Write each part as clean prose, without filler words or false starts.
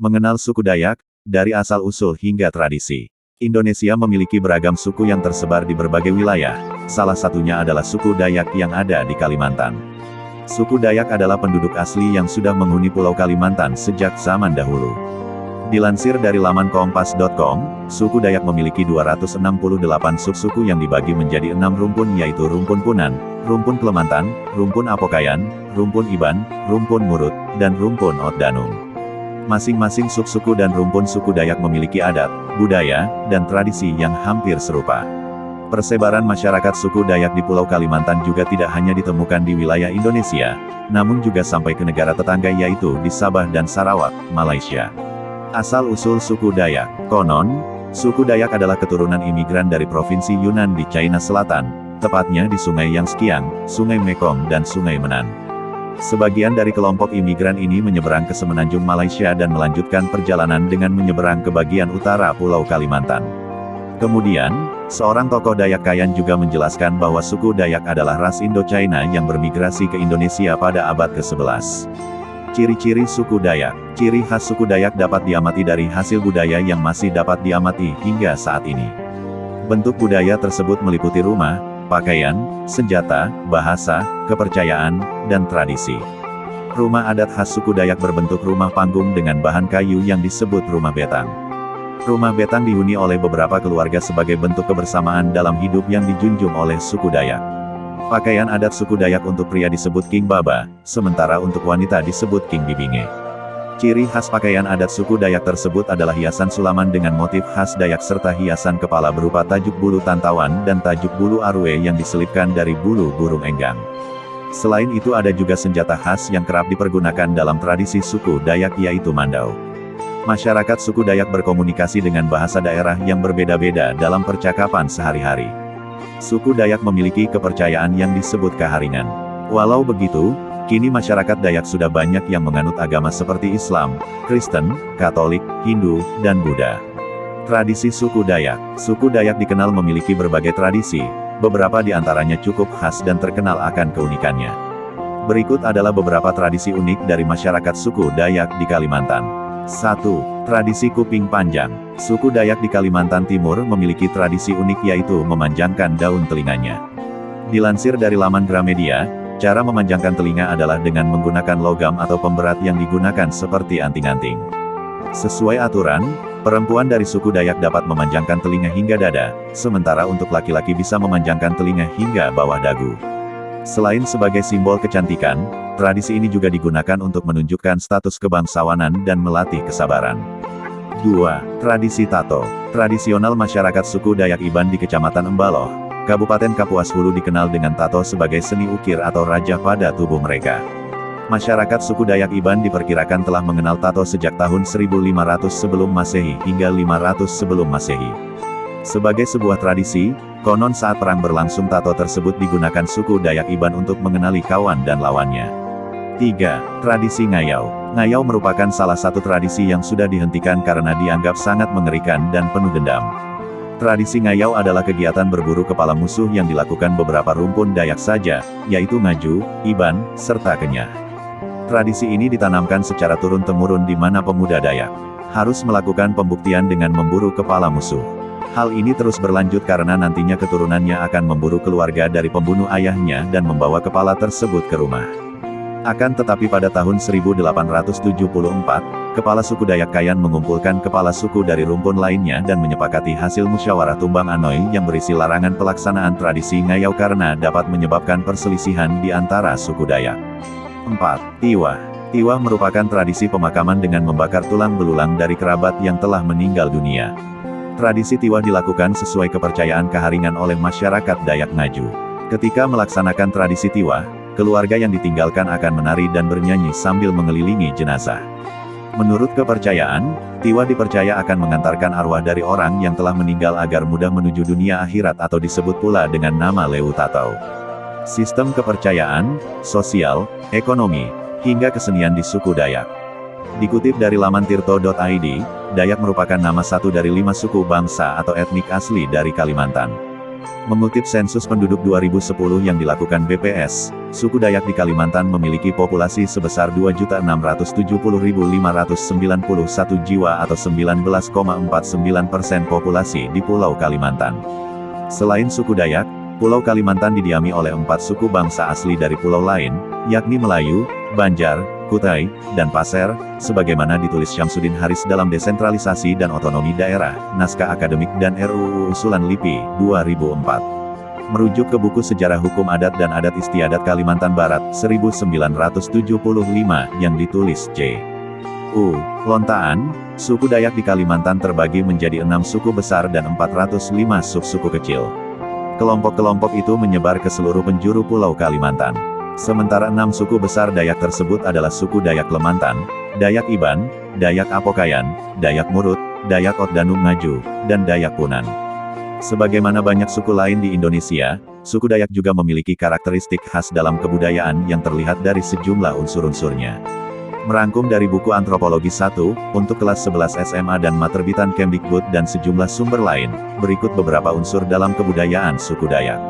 Mengenal suku Dayak, dari asal-usul hingga tradisi. Indonesia memiliki beragam suku yang tersebar di berbagai wilayah, salah satunya adalah suku Dayak yang ada di Kalimantan. Suku Dayak adalah penduduk asli yang sudah menghuni Pulau Kalimantan sejak zaman dahulu. Dilansir dari laman kompas.com, suku Dayak memiliki 268 subsuku yang dibagi menjadi 6 rumpun yaitu Rumpun Punan, Rumpun Klemantan, Rumpun Apokayan, Rumpun Iban, Rumpun Murut, dan Rumpun Otdanum. Masing-masing subsuku dan rumpun suku Dayak memiliki adat, budaya, dan tradisi yang hampir serupa. Persebaran masyarakat suku Dayak di Pulau Kalimantan juga tidak hanya ditemukan di wilayah Indonesia, namun juga sampai ke negara tetangga yaitu di Sabah dan Sarawak, Malaysia. Asal-usul suku Dayak. Konon, suku Dayak adalah keturunan imigran dari provinsi Yunnan di China Selatan, tepatnya di Sungai Yangtze-Kiang, Sungai Mekong dan Sungai Menan. Sebagian dari kelompok imigran ini menyeberang ke semenanjung Malaysia dan melanjutkan perjalanan dengan menyeberang ke bagian utara Pulau Kalimantan. Kemudian, seorang tokoh Dayak Kayan juga menjelaskan bahwa suku Dayak adalah ras Indo-China yang bermigrasi ke Indonesia pada abad ke-11. Ciri-ciri suku Dayak. Ciri khas suku Dayak dapat diamati dari hasil budaya yang masih dapat diamati hingga saat ini. Bentuk budaya tersebut meliputi rumah, pakaian, senjata, bahasa, kepercayaan, dan tradisi. Rumah adat khas suku Dayak berbentuk rumah panggung dengan bahan kayu yang disebut rumah betang. Rumah betang dihuni oleh beberapa keluarga sebagai bentuk kebersamaan dalam hidup yang dijunjung oleh suku Dayak. Pakaian adat suku Dayak untuk pria disebut King Baba, sementara untuk wanita disebut King Bibinge. Ciri khas pakaian adat suku Dayak tersebut adalah hiasan sulaman dengan motif khas Dayak serta hiasan kepala berupa tajuk bulu tantawan dan tajuk bulu arwe yang diselipkan dari bulu burung enggang. Selain itu ada juga senjata khas yang kerap dipergunakan dalam tradisi suku Dayak yaitu mandau. Masyarakat suku Dayak berkomunikasi dengan bahasa daerah yang berbeda-beda dalam percakapan sehari-hari. Suku Dayak memiliki kepercayaan yang disebut keharingan. Walau begitu, kini masyarakat Dayak sudah banyak yang menganut agama seperti Islam, Kristen, Katolik, Hindu, dan Buddha. Tradisi suku Dayak. Suku Dayak dikenal memiliki berbagai tradisi, beberapa di antaranya cukup khas dan terkenal akan keunikannya. Berikut adalah beberapa tradisi unik dari masyarakat suku Dayak di Kalimantan. 1. Tradisi kuping panjang. Suku Dayak di Kalimantan Timur memiliki tradisi unik yaitu memanjangkan daun telinganya. Dilansir dari laman Gramedia, cara memanjangkan telinga adalah dengan menggunakan logam atau pemberat yang digunakan seperti anting-anting. Sesuai aturan, perempuan dari suku Dayak dapat memanjangkan telinga hingga dada, sementara untuk laki-laki bisa memanjangkan telinga hingga bawah dagu. Selain sebagai simbol kecantikan, tradisi ini juga digunakan untuk menunjukkan status kebangsawanan dan melatih kesabaran. 2. Tradisi tato. Tradisional masyarakat suku Dayak Iban di Kecamatan Embaloh, Kabupaten Kapuas Hulu dikenal dengan tato sebagai seni ukir atau raja pada tubuh mereka. Masyarakat suku Dayak Iban diperkirakan telah mengenal tato sejak tahun 1500 sebelum Masehi hingga 500 sebelum Masehi. Sebagai sebuah tradisi, konon saat perang berlangsung tato tersebut digunakan suku Dayak Iban untuk mengenali kawan dan lawannya. 3. Tradisi ngayau. Ngayau merupakan salah satu tradisi yang sudah dihentikan karena dianggap sangat mengerikan dan penuh dendam. Tradisi ngayau adalah kegiatan berburu kepala musuh yang dilakukan beberapa rumpun Dayak saja, yaitu Ngaju, Iban, serta Kenyah. Tradisi ini ditanamkan secara turun-temurun di mana pemuda Dayak harus melakukan pembuktian dengan memburu kepala musuh. Hal ini terus berlanjut karena nantinya keturunannya akan memburu keluarga dari pembunuh ayahnya dan membawa kepala tersebut ke rumah. Akan tetapi pada tahun 1874, kepala suku Dayak Kayan mengumpulkan kepala suku dari rumpun lainnya dan menyepakati hasil musyawarah tumbang Anoy yang berisi larangan pelaksanaan tradisi ngayau karena dapat menyebabkan perselisihan di antara suku Dayak. 4. Tiwah. Tiwah merupakan tradisi pemakaman dengan membakar tulang belulang dari kerabat yang telah meninggal dunia. Tradisi tiwah dilakukan sesuai kepercayaan keharingan oleh masyarakat Dayak Ngaju. Ketika melaksanakan tradisi tiwah, keluarga yang ditinggalkan akan menari dan bernyanyi sambil mengelilingi jenazah. Menurut kepercayaan, tiwah dipercaya akan mengantarkan arwah dari orang yang telah meninggal agar mudah menuju dunia akhirat atau disebut pula dengan nama Lewu Tatau. Sistem kepercayaan, sosial, ekonomi, hingga kesenian di suku Dayak. Dikutip dari laman tirto.id, Dayak merupakan nama satu dari 5 suku bangsa atau etnik asli dari Kalimantan. Mengutip sensus penduduk 2010 yang dilakukan BPS, suku Dayak di Kalimantan memiliki populasi sebesar 2.670.591 jiwa atau 19,49% populasi di Pulau Kalimantan. Selain suku Dayak, Pulau Kalimantan didiami oleh 4 suku bangsa asli dari pulau lain, yakni Melayu, Banjar, Kutai, dan Pasir, sebagaimana ditulis Syamsuddin Haris dalam Desentralisasi dan Otonomi Daerah, Naskah Akademik dan RUU Usulan LIPI, 2004. Merujuk ke buku Sejarah Hukum Adat dan Adat Istiadat Kalimantan Barat, 1975, yang ditulis J. U. Lontaan, suku Dayak di Kalimantan terbagi menjadi 6 suku besar dan 405 subsuku kecil. Kelompok-kelompok itu menyebar ke seluruh penjuru Pulau Kalimantan. Sementara 6 suku besar Dayak tersebut adalah suku Dayak Lemantan, Dayak Iban, Dayak Apokayan, Dayak Murut, Dayak Otdanum Ngaju, dan Dayak Punan. Sebagaimana banyak suku lain di Indonesia, suku Dayak juga memiliki karakteristik khas dalam kebudayaan yang terlihat dari sejumlah unsur-unsurnya. Merangkum dari buku Antropologi 1, untuk kelas 11 SMA dan Materbitan Kemdikbud dan sejumlah sumber lain, berikut beberapa unsur dalam kebudayaan suku Dayak.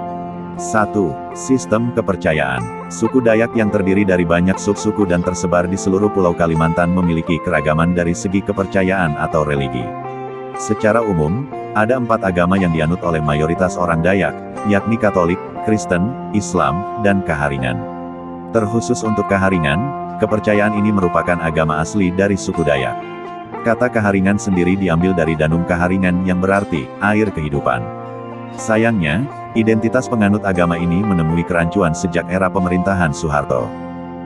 1. Sistem kepercayaan. Suku Dayak yang terdiri dari banyak subsuku dan tersebar di seluruh Pulau Kalimantan memiliki keragaman dari segi kepercayaan atau religi. Secara umum, ada 4 agama yang dianut oleh mayoritas orang Dayak, yakni Katolik, Kristen, Islam, dan Kaharingan. Terkhusus untuk Kaharingan, kepercayaan ini merupakan agama asli dari suku Dayak. Kata Kaharingan sendiri diambil dari Danum Kaharingan yang berarti, air kehidupan. Sayangnya, identitas penganut agama ini menemui kerancuan sejak era pemerintahan Soeharto.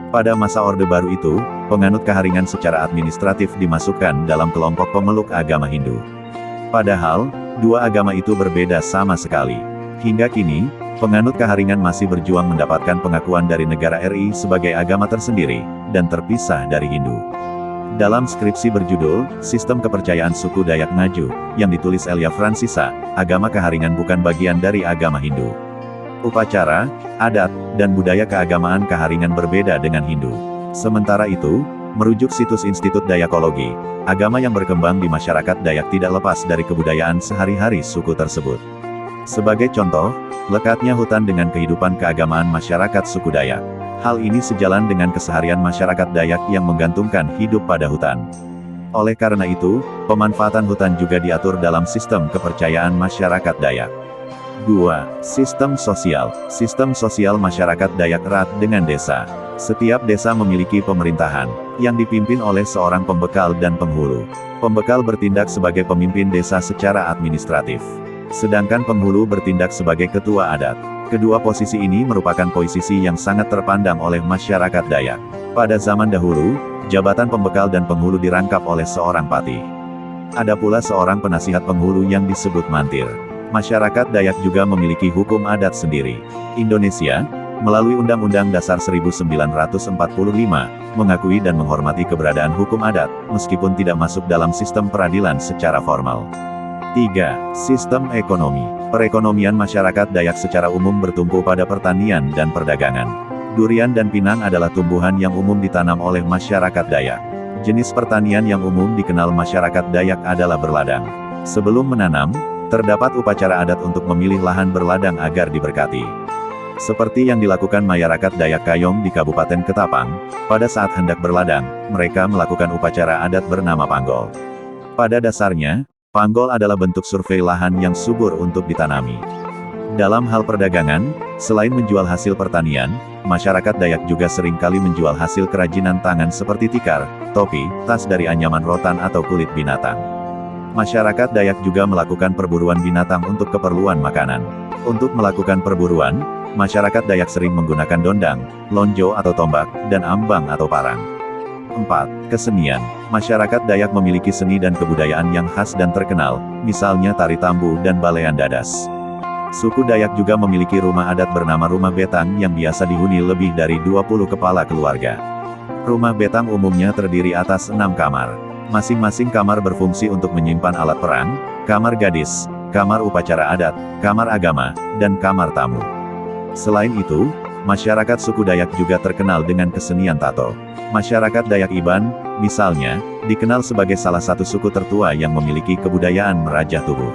Pada masa Orde Baru itu, penganut Kaharingan secara administratif dimasukkan dalam kelompok pemeluk agama Hindu. Padahal, dua agama itu berbeda sama sekali. Hingga kini, penganut Kaharingan masih berjuang mendapatkan pengakuan dari negara RI sebagai agama tersendiri, dan terpisah dari Hindu. Dalam skripsi berjudul, Sistem Kepercayaan Suku Dayak Ngaju, yang ditulis Elia Fransisa, agama Kaharingan bukan bagian dari agama Hindu. Upacara, adat, dan budaya keagamaan Kaharingan berbeda dengan Hindu. Sementara itu, merujuk situs Institut Dayakologi, agama yang berkembang di masyarakat Dayak tidak lepas dari kebudayaan sehari-hari suku tersebut. Sebagai contoh, lekatnya hutan dengan kehidupan keagamaan masyarakat suku Dayak. Hal ini sejalan dengan keseharian masyarakat Dayak yang menggantungkan hidup pada hutan. Oleh karena itu, pemanfaatan hutan juga diatur dalam sistem kepercayaan masyarakat Dayak. 2. Sistem sosial. Sistem sosial masyarakat Dayak erat dengan desa. Setiap desa memiliki pemerintahan, yang dipimpin oleh seorang pembekal dan penghulu. Pembekal bertindak sebagai pemimpin desa secara administratif. Sedangkan penghulu bertindak sebagai ketua adat. Kedua posisi ini merupakan posisi yang sangat terpandang oleh masyarakat Dayak. Pada zaman dahulu, jabatan pembekal dan penghulu dirangkap oleh seorang patih. Ada pula seorang penasihat penghulu yang disebut mantir. Masyarakat Dayak juga memiliki hukum adat sendiri. Indonesia, melalui Undang-Undang Dasar 1945, mengakui dan menghormati keberadaan hukum adat, meskipun tidak masuk dalam sistem peradilan secara formal. 3. Sistem ekonomi. Perekonomian masyarakat Dayak secara umum bertumpu pada pertanian dan perdagangan. Durian dan pinang adalah tumbuhan yang umum ditanam oleh masyarakat Dayak. Jenis pertanian yang umum dikenal masyarakat Dayak adalah berladang. Sebelum menanam, terdapat upacara adat untuk memilih lahan berladang agar diberkati. Seperti yang dilakukan masyarakat Dayak Kayong di Kabupaten Ketapang, pada saat hendak berladang, mereka melakukan upacara adat bernama Panggol. Pada dasarnya, Panggol adalah bentuk survei lahan yang subur untuk ditanami. Dalam hal perdagangan, selain menjual hasil pertanian, masyarakat Dayak juga sering kali menjual hasil kerajinan tangan seperti tikar, topi, tas dari anyaman rotan atau kulit binatang. Masyarakat Dayak juga melakukan perburuan binatang untuk keperluan makanan. Untuk melakukan perburuan, masyarakat Dayak sering menggunakan dondang, lonjo atau tombak, dan ambang atau parang. 4. Kesenian. Masyarakat Dayak memiliki seni dan kebudayaan yang khas dan terkenal, misalnya tari tambu dan balean dadas. Suku Dayak juga memiliki rumah adat bernama Rumah Betang yang biasa dihuni lebih dari 20 kepala keluarga. Rumah Betang umumnya terdiri atas 6 kamar. Masing-masing kamar berfungsi untuk menyimpan alat perang, kamar gadis, kamar upacara adat, kamar agama, dan kamar tamu. Selain itu, masyarakat suku Dayak juga terkenal dengan kesenian tato. Masyarakat Dayak Iban, misalnya, dikenal sebagai salah satu suku tertua yang memiliki kebudayaan merajah tubuh.